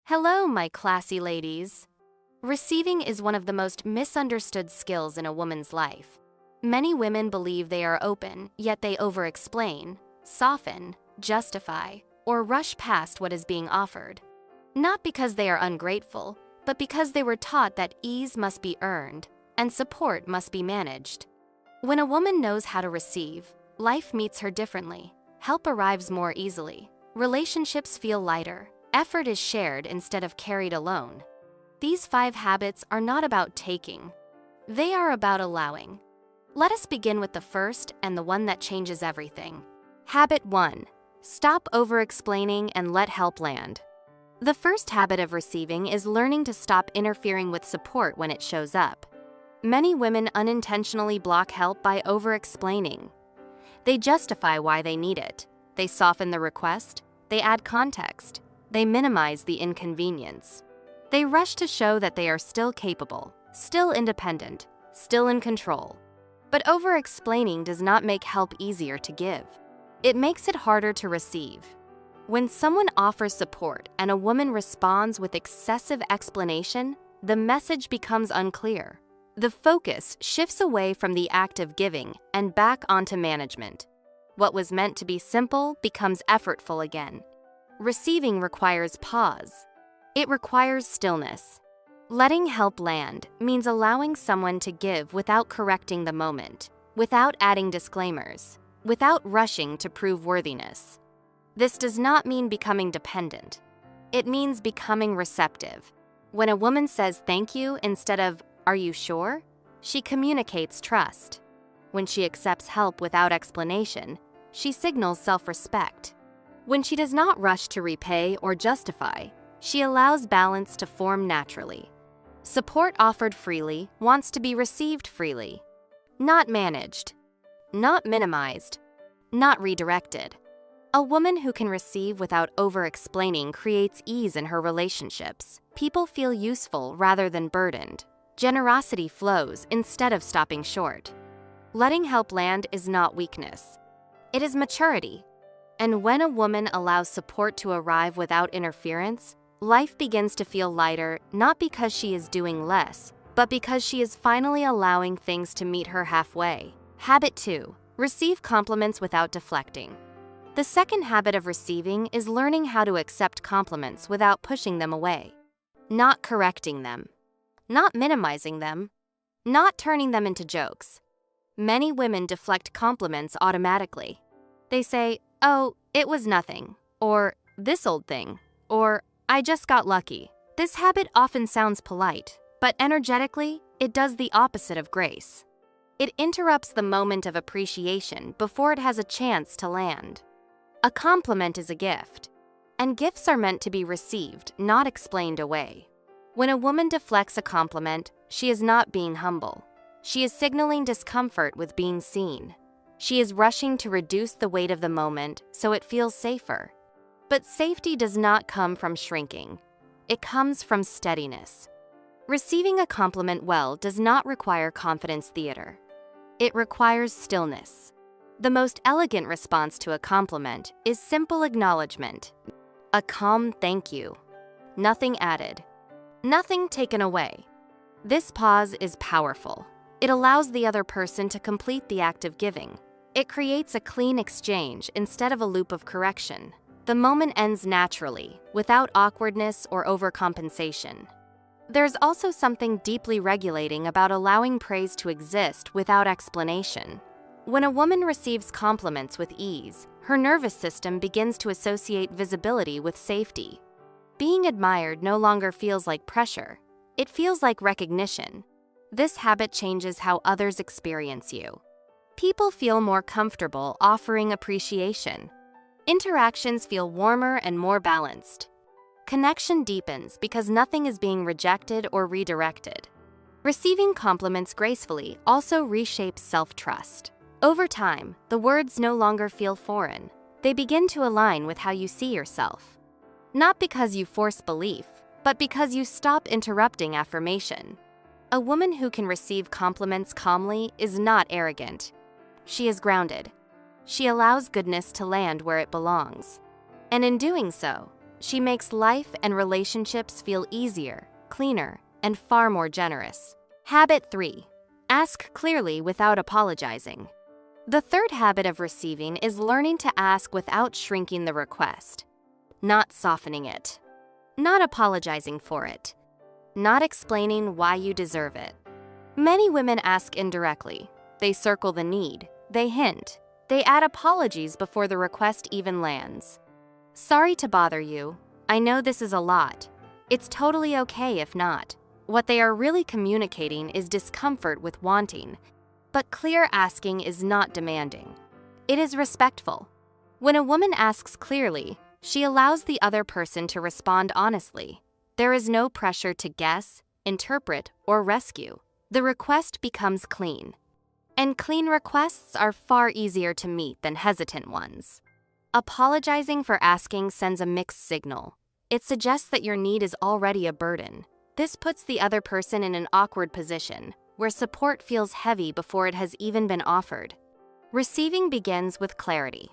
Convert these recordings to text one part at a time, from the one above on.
Hello, my classy ladies. Receiving is one of the most misunderstood skills in a woman's life. Many women believe they are open, yet they overexplain, soften, justify, or rush past what is being offered. Not because they are ungrateful, but because they were taught that ease must be earned and support must be managed. When a woman knows how to receive, life meets her differently, help arrives more easily, relationships feel lighter, effort is shared instead of carried alone. These 5 habits are not about taking. They are about allowing. Let us begin with the first and the one that changes everything. Habit 1. Stop over-explaining and let help land. The first habit of receiving is learning to stop interfering with support when it shows up. Many women unintentionally block help by over-explaining. They justify why they need it. They soften the request. They add context. They minimize the inconvenience. They rush to show that they are still capable, still independent, still in control. But over-explaining does not make help easier to give. It makes it harder to receive. When someone offers support and a woman responds with excessive explanation, the message becomes unclear. The focus shifts away from the act of giving and back onto management. What was meant to be simple becomes effortful again. Receiving requires pause. It requires stillness. Letting help land means allowing someone to give without correcting the moment, without adding disclaimers, without rushing to prove worthiness. This does not mean becoming dependent. It means becoming receptive. When a woman says thank you instead of "Are you sure?" she communicates trust. When she accepts help without explanation, she signals self-respect. When she does not rush to repay or justify, she allows balance to form naturally. Support offered freely wants to be received freely. Not managed. Not minimized. Not redirected. A woman who can receive without over-explaining creates ease in her relationships. People feel useful rather than burdened. Generosity flows instead of stopping short. Letting help land is not weakness. It is maturity. And when a woman allows support to arrive without interference, life begins to feel lighter, not because she is doing less, but because she is finally allowing things to meet her halfway. Habit 2. Receive compliments without deflecting. The second habit of receiving is learning how to accept compliments without pushing them away. Not correcting them. Not minimizing them. Not turning them into jokes. Many women deflect compliments automatically. They say, "Oh, it was nothing," or "this old thing," or "I just got lucky." This habit often sounds polite, but energetically, it does the opposite of grace. It interrupts the moment of appreciation before it has a chance to land. A compliment is a gift, and gifts are meant to be received, not explained away. When a woman deflects a compliment, she is not being humble. She is signaling discomfort with being seen. She is rushing to reduce the weight of the moment so it feels safer. But safety does not come from shrinking. It comes from steadiness. Receiving a compliment well does not require confidence theater. It requires stillness. The most elegant response to a compliment is simple acknowledgement. A calm thank you. Nothing added. Nothing taken away. This pause is powerful. It allows the other person to complete the act of giving. It creates a clean exchange instead of a loop of correction. The moment ends naturally, without awkwardness or overcompensation. There's also something deeply regulating about allowing praise to exist without explanation. When a woman receives compliments with ease, her nervous system begins to associate visibility with safety. Being admired no longer feels like pressure. It feels like recognition. This habit changes how others experience you. People feel more comfortable offering appreciation. Interactions feel warmer and more balanced. Connection deepens because nothing is being rejected or redirected. Receiving compliments gracefully also reshapes self-trust. Over time, the words no longer feel foreign. They begin to align with how you see yourself. Not because you force belief, but because you stop interrupting affirmation. A woman who can receive compliments calmly is not arrogant. She is grounded. She allows goodness to land where it belongs. And in doing so, She makes life and relationships feel easier, cleaner, and far more generous. Habit 3. Ask clearly without apologizing. The third habit of receiving is learning to ask without shrinking the request, not softening it, not apologizing for it, not explaining why you deserve it. Many women ask indirectly. They circle the need, they hint, they add apologies before the request even lands. Sorry to bother you. I know this is a lot. It's totally okay if not. What they are really communicating is discomfort with wanting. But clear asking is not demanding. It is respectful. When a woman asks clearly, she allows the other person to respond honestly. There is no pressure to guess, interpret, or rescue. The request becomes clean. And clean requests are far easier to meet than hesitant ones. Apologizing for asking sends a mixed signal. It suggests that your need is already a burden. This puts the other person in an awkward position, where support feels heavy before it has even been offered. Receiving begins with clarity.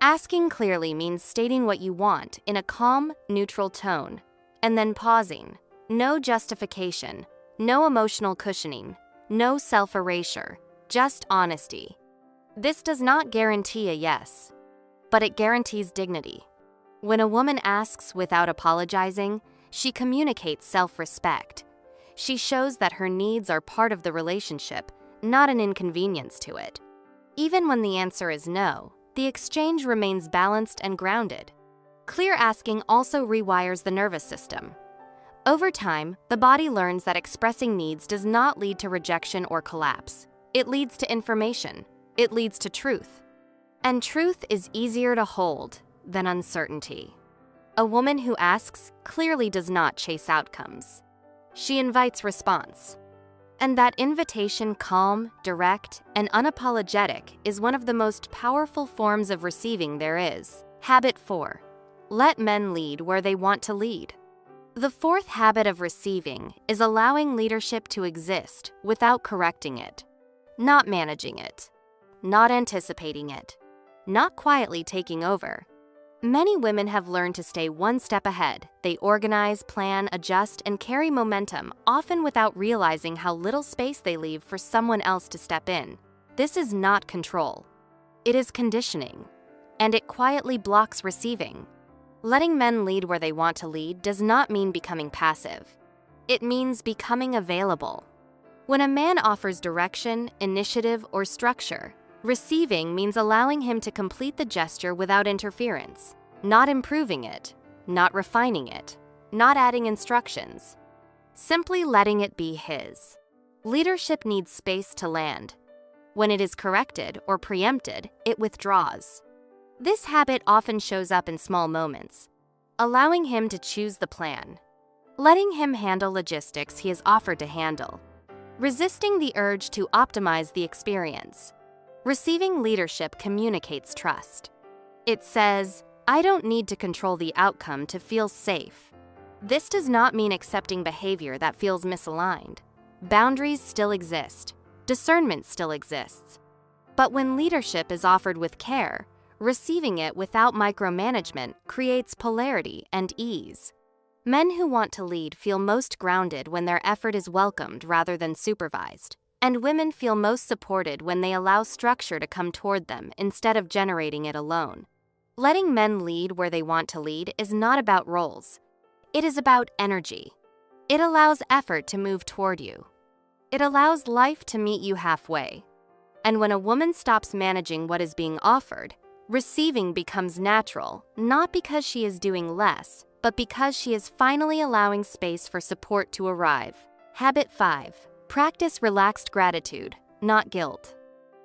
Asking clearly means stating what you want in a calm, neutral tone, and then pausing. No justification, no emotional cushioning, no self-erasure, just honesty. This does not guarantee a yes, but it guarantees dignity. When a woman asks without apologizing, she communicates self-respect. She shows that her needs are part of the relationship, not an inconvenience to it. Even when the answer is no, the exchange remains balanced and grounded. Clear asking also rewires the nervous system. Over time, the body learns that expressing needs does not lead to rejection or collapse. It leads to information. It leads to truth. And truth is easier to hold than uncertainty. A woman who asks clearly does not chase outcomes. She invites response. And that invitation, calm, direct, and unapologetic, is one of the most powerful forms of receiving there is. Habit 4. Let men lead where they want to lead. The fourth habit of receiving is allowing leadership to exist without correcting it, not managing it, not anticipating it, not quietly taking over. Many women have learned to stay one step ahead. They organize, plan, adjust, and carry momentum, often without realizing how little space they leave for someone else to step in. This is not control. It is conditioning, and it quietly blocks receiving. Letting men lead where they want to lead does not mean becoming passive. It means becoming available. When a man offers direction, initiative, or structure, receiving means allowing him to complete the gesture without interference, not improving it, not refining it, not adding instructions, simply letting it be his. Leadership needs space to land. When it is corrected or preempted, it withdraws. This habit often shows up in small moments, allowing him to choose the plan, letting him handle logistics he has offered to handle, resisting the urge to optimize the experience. Receiving leadership communicates trust. It says, I don't need to control the outcome to feel safe. This does not mean accepting behavior that feels misaligned. Boundaries still exist. Discernment still exists. But when leadership is offered with care, receiving it without micromanagement creates polarity and ease. Men who want to lead feel most grounded when their effort is welcomed rather than supervised. And women feel most supported when they allow structure to come toward them instead of generating it alone. Letting men lead where they want to lead is not about roles. It is about energy. It allows effort to move toward you. It allows life to meet you halfway. And when a woman stops managing what is being offered, receiving becomes natural, not because she is doing less, but because she is finally allowing space for support to arrive. Habit 5. Practice relaxed gratitude, not guilt.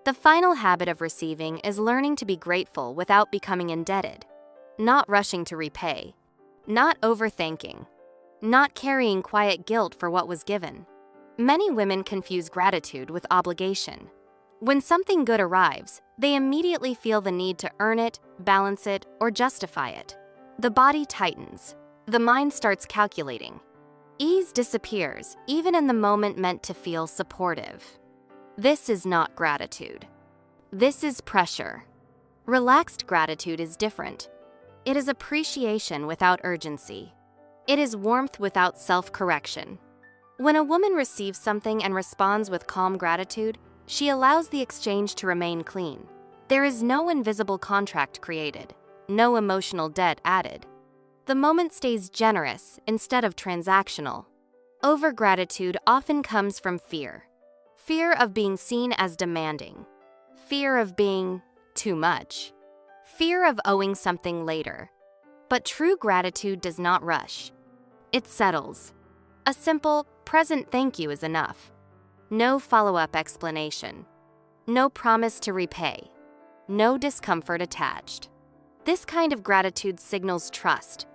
The final habit of receiving is learning to be grateful without becoming indebted, not rushing to repay, not overthanking, not carrying quiet guilt for what was given. Many women confuse gratitude with obligation. When something good arrives, they immediately feel the need to earn it, balance it, or justify it. The body tightens. The mind starts calculating. Ease disappears, even in the moment meant to feel supportive. This is not gratitude. This is pressure. Relaxed gratitude is different. It is appreciation without urgency. It is warmth without self-correction. When a woman receives something and responds with calm gratitude, she allows the exchange to remain clean. There is no invisible contract created, no emotional debt added. The moment stays generous instead of transactional. Overgratitude often comes from fear. Fear of being seen as demanding. Fear of being too much. Fear of owing something later. But true gratitude does not rush. It settles. A simple, present thank you is enough. No follow-up explanation. No promise to repay. No discomfort attached. This kind of gratitude signals trust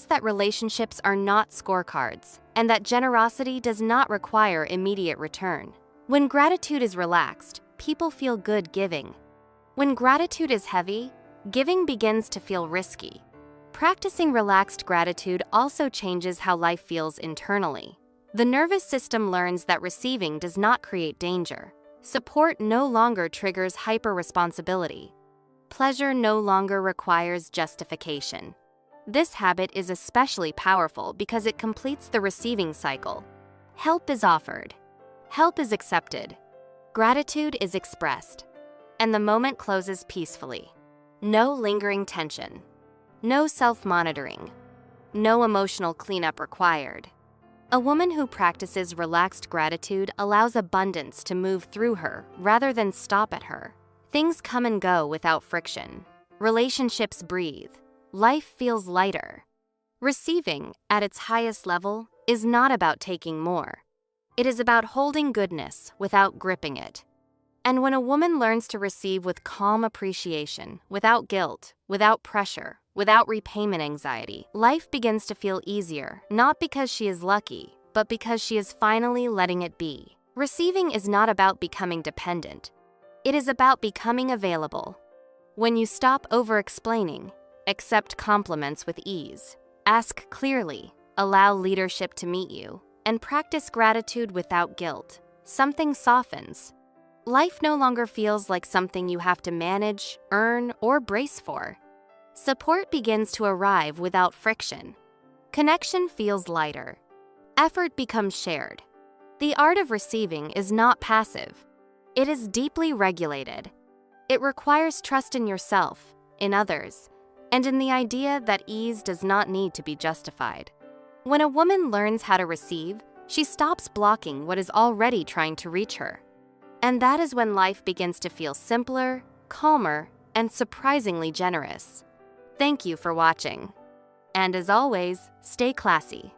that relationships are not scorecards, and that generosity does not require immediate return. When gratitude is relaxed, people feel good giving. When gratitude is heavy, giving begins to feel risky. Practicing relaxed gratitude also changes how life feels internally. The nervous system learns that receiving does not create danger. Support no longer triggers hyper-responsibility. Pleasure no longer requires justification. This habit is especially powerful because it completes the receiving cycle. Help is offered. Help is accepted. Gratitude is expressed. And the moment closes peacefully. No lingering tension. No self-monitoring. No emotional cleanup required. A woman who practices relaxed gratitude allows abundance to move through her rather than stop at her. Things come and go without friction. Relationships breathe. Life feels lighter. Receiving, at its highest level, is not about taking more. It is about holding goodness without gripping it. And when a woman learns to receive with calm appreciation, without guilt, without pressure, without repayment anxiety, life begins to feel easier, not because she is lucky, but because she is finally letting it be. Receiving is not about becoming dependent. It is about becoming available. When you stop over-explaining, accept compliments with ease, ask clearly, allow leadership to meet you, and practice gratitude without guilt, something softens. Life no longer feels like something you have to manage, earn, or brace for. Support begins to arrive without friction. Connection feels lighter. Effort becomes shared. The art of receiving is not passive. It is deeply regulated. It requires trust in yourself, in others, and in the idea that ease does not need to be justified. When a woman learns how to receive, she stops blocking what is already trying to reach her. And that is when life begins to feel simpler, calmer, and surprisingly generous. Thank you for watching. And as always, stay classy.